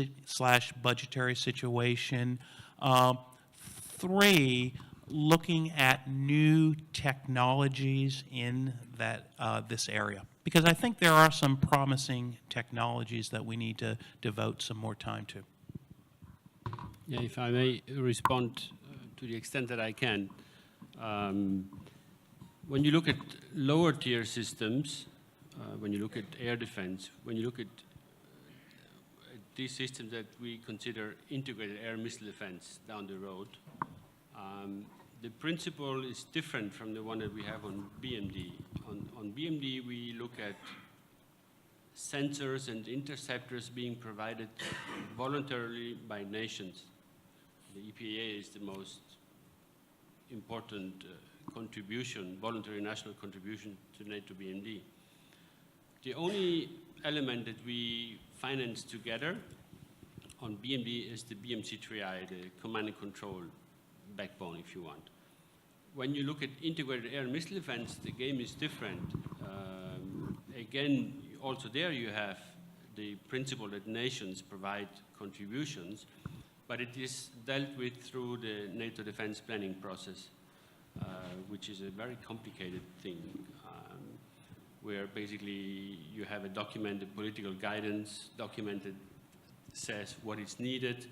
Speaker 4: / budgetary situation. Three, looking at new technologies in that this area. Because I think there are some promising technologies that we need to devote some more time to.
Speaker 5: Yeah, if I may respond to the extent that I can. When you look at lower tier systems, when you look at air defense, when you look at these systems that we consider integrated air missile defense down the road, the principle is different from the one that we have on BMD. On BMD, we look at sensors and interceptors being provided voluntarily by nations. The EPA is the most important contribution, voluntary national contribution to NATO BMD. The only element that we finance together on BMD is the BMC3I, the command and control backbone, if you want. When you look at integrated air and missile defense, the game is different. Again, also there you have the principle that nations provide contributions, but it is dealt with through the NATO defense planning process, which is a very complicated thing, where basically you have a documented political guidance, documented says what is needed,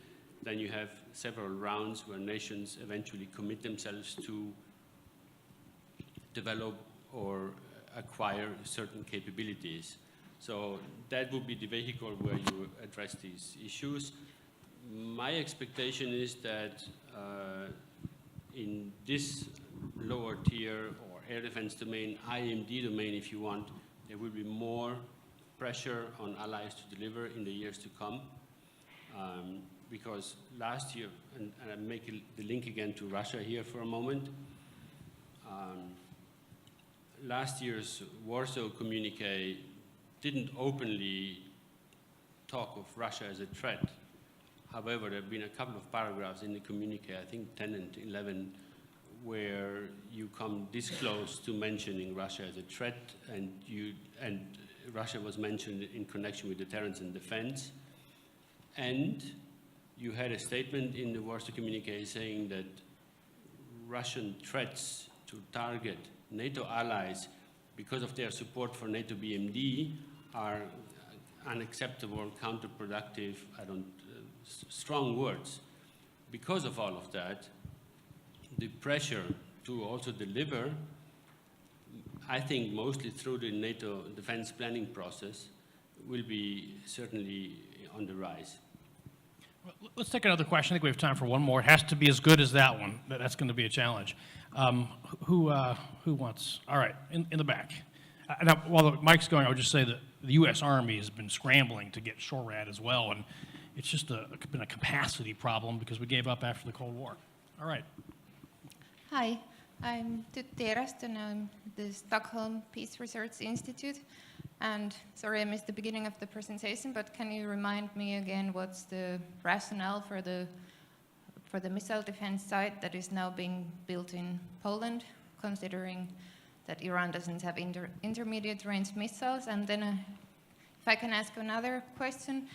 Speaker 5: then you have several rounds where nations eventually commit themselves to develop or acquire certain capabilities. So that would be the vehicle where you address these issues. My expectation is that in this lower tier or air defense domain, IMD domain if you want, there will be more pressure on allies to deliver in the years to come. Because last year, and I make the link again to Russia here for a moment, last year's Warsaw communique didn't openly talk of Russia as a threat. However, there have been a couple of paragraphs in the communique, I think 10 and 11, where you come this close to mentioning Russia as a threat, and Russia was mentioned in connection with deterrence and defense. And you had a statement in the Warsaw communique saying that Russian threats to target NATO allies because of their support for NATO BMD are unacceptable, counterproductive, strong words. Because of all of that, the pressure to also deliver, I think mostly through the NATO defense planning process, will be certainly on the rise.
Speaker 1: Let's take another question. I think we have time for one more. It has to be as good as that one. That's going to be a challenge. Who wants? All right, in the back. Now, while the mic's going, I would just say that the U.S. Army has been scrambling to get SHORAD as well, and it's just been a capacity problem because we gave up after the Cold War. All right.
Speaker 7: Hi. I'm Tytti Erästö, and I'm at the Stockholm Peace Research Institute. And sorry I missed the beginning of the presentation, but can you remind me again what's the rationale for the missile defense site that is now being built in Poland, considering that Iran doesn't have intermediate range missiles? And then if I can ask another question,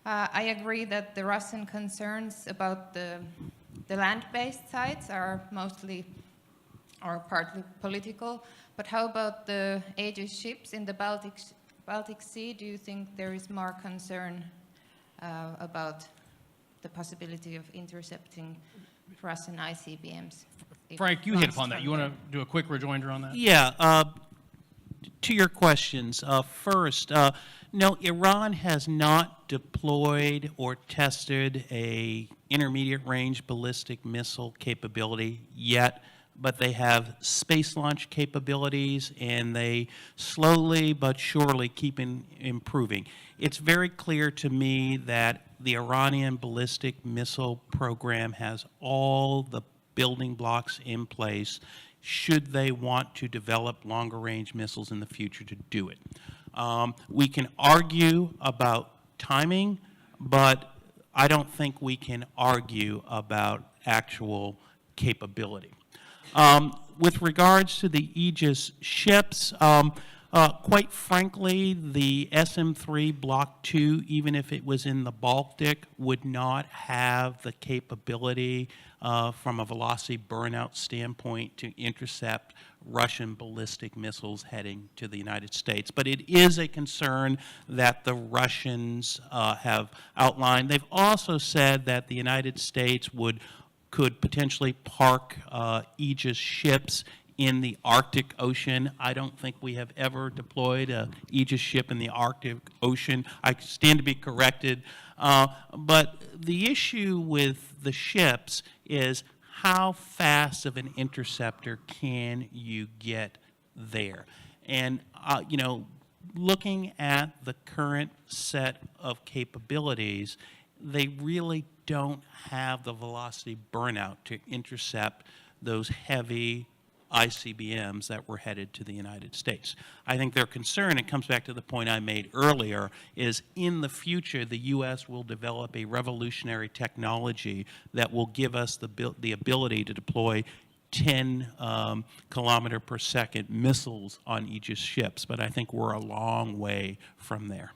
Speaker 7: I agree that the Russian concerns about the land-based sites are partly political, but how about the Aegis ships in the Baltic Sea? Do you think there is more concern about the possibility of intercepting Russian ICBMs?
Speaker 1: Frank, you hit upon that. You want to do a quick rejoinder on that?
Speaker 4: Yeah. To your questions, first, no, Iran has not deployed or tested a intermediate range ballistic missile capability yet, but they have space launch capabilities, and they slowly but surely keep improving. It's very clear to me that the Iranian ballistic missile program has all the building blocks in place should they want to develop longer range missiles in the future to do it. We can argue about timing, but I don't think we can argue about actual capability. With regards to the Aegis ships, quite frankly, the SM-3 Block 2, even if it was in the Baltic, would not have the capability from a velocity burnout standpoint to intercept Russian ballistic missiles heading to the United States. But it is a concern that the Russians have outlined. They've also said that the United States could potentially park Aegis ships in the Arctic Ocean. I don't think we have ever deployed an Aegis ship in the Arctic Ocean. I stand to be corrected. But the issue with the ships is how fast of an interceptor can you get there? And, you know, looking at the current set of capabilities, they really don't have the velocity burnout to intercept those heavy ICBMs that were headed to the United States. I think their concern, it comes back to the point I made earlier, is in the future the U.S. will develop a revolutionary technology that will give us the ability to deploy 10 kilometer per second missiles on Aegis ships, but I think we're a long way from there.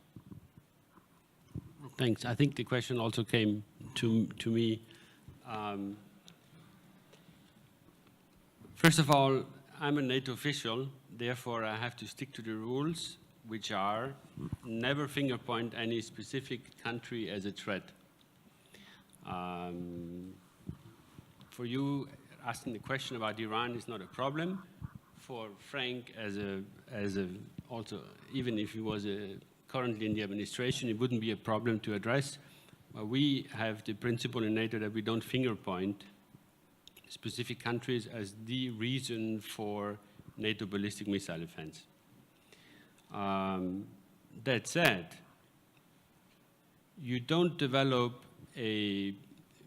Speaker 5: Thanks. I think the question also came to me. First of all, I'm a NATO official, therefore I have to stick to the rules, which are never finger point any specific country as a threat. For you, asking the question about Iran is not a problem. For Frank, also, even if he was currently in the administration, it wouldn't be a problem to address. We have the principle in NATO that we don't finger point specific countries as the reason for NATO ballistic missile defense. That said, you don't develop a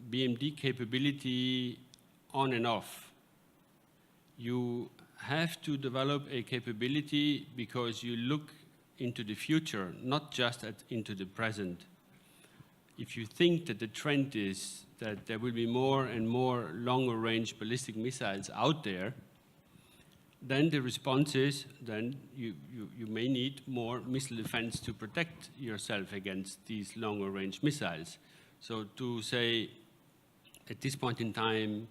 Speaker 5: BMD capability on and off. You have to develop a capability because you look into the future, not just into the present. If you think that the trend is that there will be more and more longer range ballistic missiles out there, then the response is then you may need more missile defense to protect yourself against these longer range missiles. So to say at this point in time,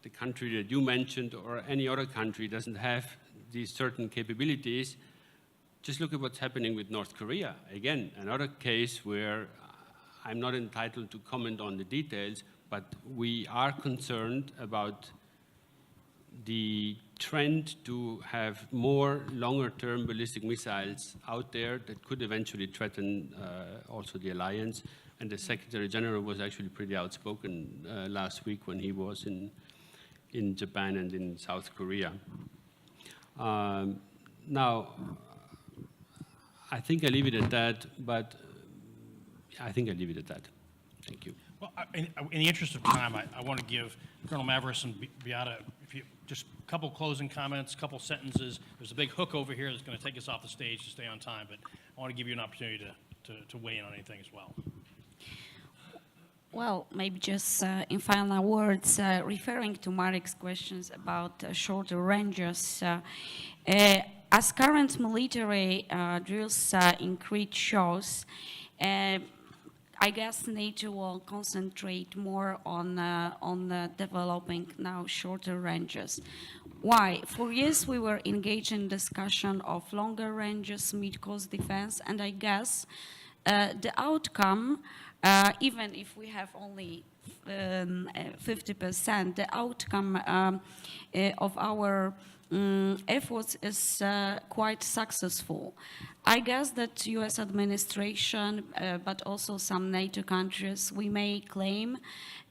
Speaker 5: the country that you mentioned or any other country doesn't have these certain capabilities, just look at what's happening with North Korea. Again, another case where I'm not entitled to comment on the details, but we are concerned about the trend to have more longer-term ballistic missiles out there that could eventually threaten also the alliance. And the Secretary General was actually pretty outspoken last week when he was in Japan and in South Korea. Now, I think I leave it at that, but I think I'll leave it at that. Thank you.
Speaker 1: Well, in the interest of time, I want to give Colonel Mavris and Beata, if if you, just a couple closing comments, a couple sentences. There's a big hook over here that's going to take us off the stage to stay on time, but I want to give you an opportunity to weigh in on anything as well.
Speaker 2: Well, maybe just in final words, referring to Marek's questions about shorter ranges, as current military drills in Crete shows, I guess NATO will concentrate more on developing now shorter ranges. Why? For years we were engaged in discussion of longer ranges, mid-course defense, and I guess the outcome, even if we have only 50%, the outcome of our efforts is quite successful. I guess that U.S. administration, but also some NATO countries, we may claim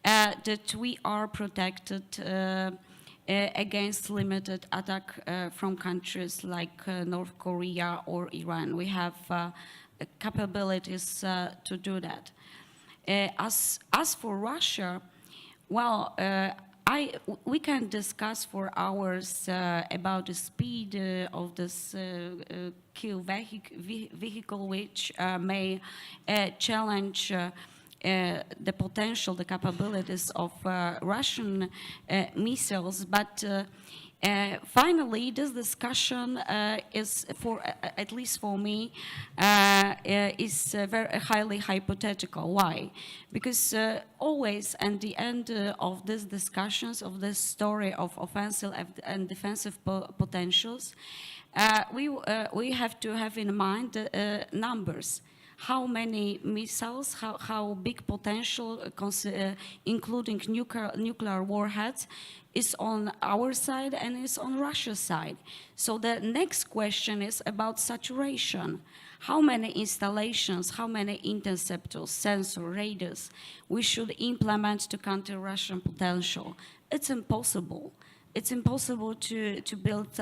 Speaker 2: that we are protected against limited attack from countries like North Korea or Iran. We have capabilities to do that. As for Russia, well, we can discuss for hours about the speed of this kill vehicle, which may challenge the potential, the capabilities of Russian missiles, but finally, this discussion is, at least for me, is very highly hypothetical. Why? Because always at the end of these discussions, of this story of offensive and defensive potentials, we have to have in mind numbers. How many missiles, how big potential, including nuclear warheads, is on our side and is on Russia's side. So the next question is about saturation. How many installations, how many interceptors, sensor, radars we should implement to counter Russian potential? It's impossible. It's impossible to build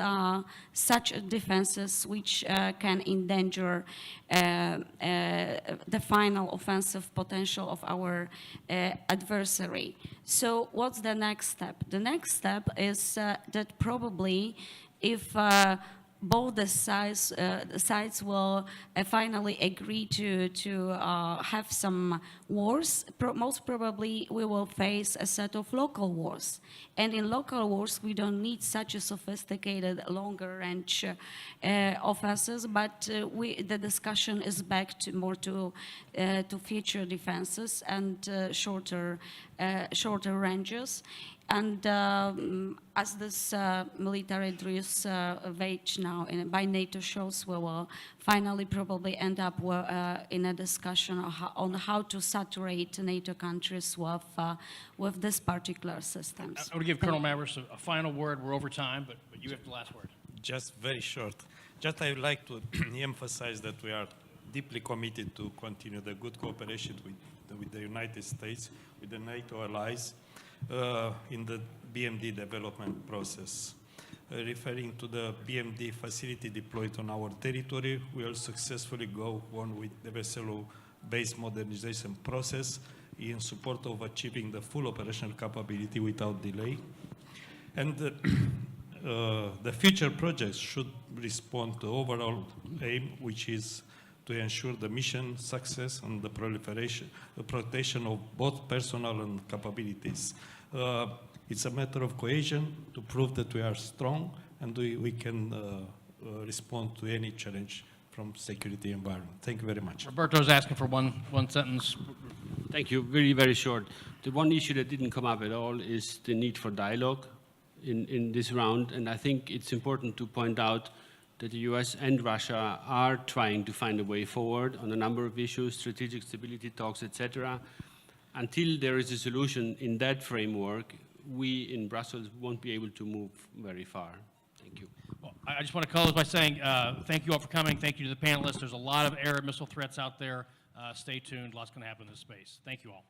Speaker 2: such defenses which can endanger the final offensive potential of our adversary. So what's the next step? The next step is that probably if both the sides will finally agree to have some wars, most probably we will face a set of local wars. And in local wars, we don't need such a sophisticated, longer range offenses, but the discussion is back to more to future defenses and shorter ranges. And as this military drills waged now by NATO shows, we will finally probably end up in a discussion on how to saturate NATO countries with this particular systems.
Speaker 1: I would give Colonel Mavris a final word. We're over time, but you have the last word.
Speaker 3: Just very short. Just I would like to emphasize that we are deeply committed to continue the good cooperation with the United States, with the NATO allies, in the BMD development process. Referring to the BMD facility deployed on our territory, we will successfully go on with the vessel-based modernization process in support of achieving the full operational capability without delay. And the future projects should respond to overall aim, which is to ensure the mission success and the protection of both personnel and capabilities. It's a matter of cohesion to prove that we are strong and we can respond to any challenge from security environment. Thank you very much.
Speaker 1: Roberto's asking for one sentence.
Speaker 5: Thank you. Very, very short. The one issue that didn't come up at all is the need for dialogue in this round, and I think it's important to point out that the US and Russia are trying to find a way forward on a number of issues, strategic stability talks, etc. Until there is a solution in that framework, we in Brussels won't be able to move very far. Thank you.
Speaker 1: Well, I just want to close by saying thank you all for coming. Thank you to the panelists. There's a lot of air missile threats out there. Stay tuned. Lots going to happen in this space. Thank you all.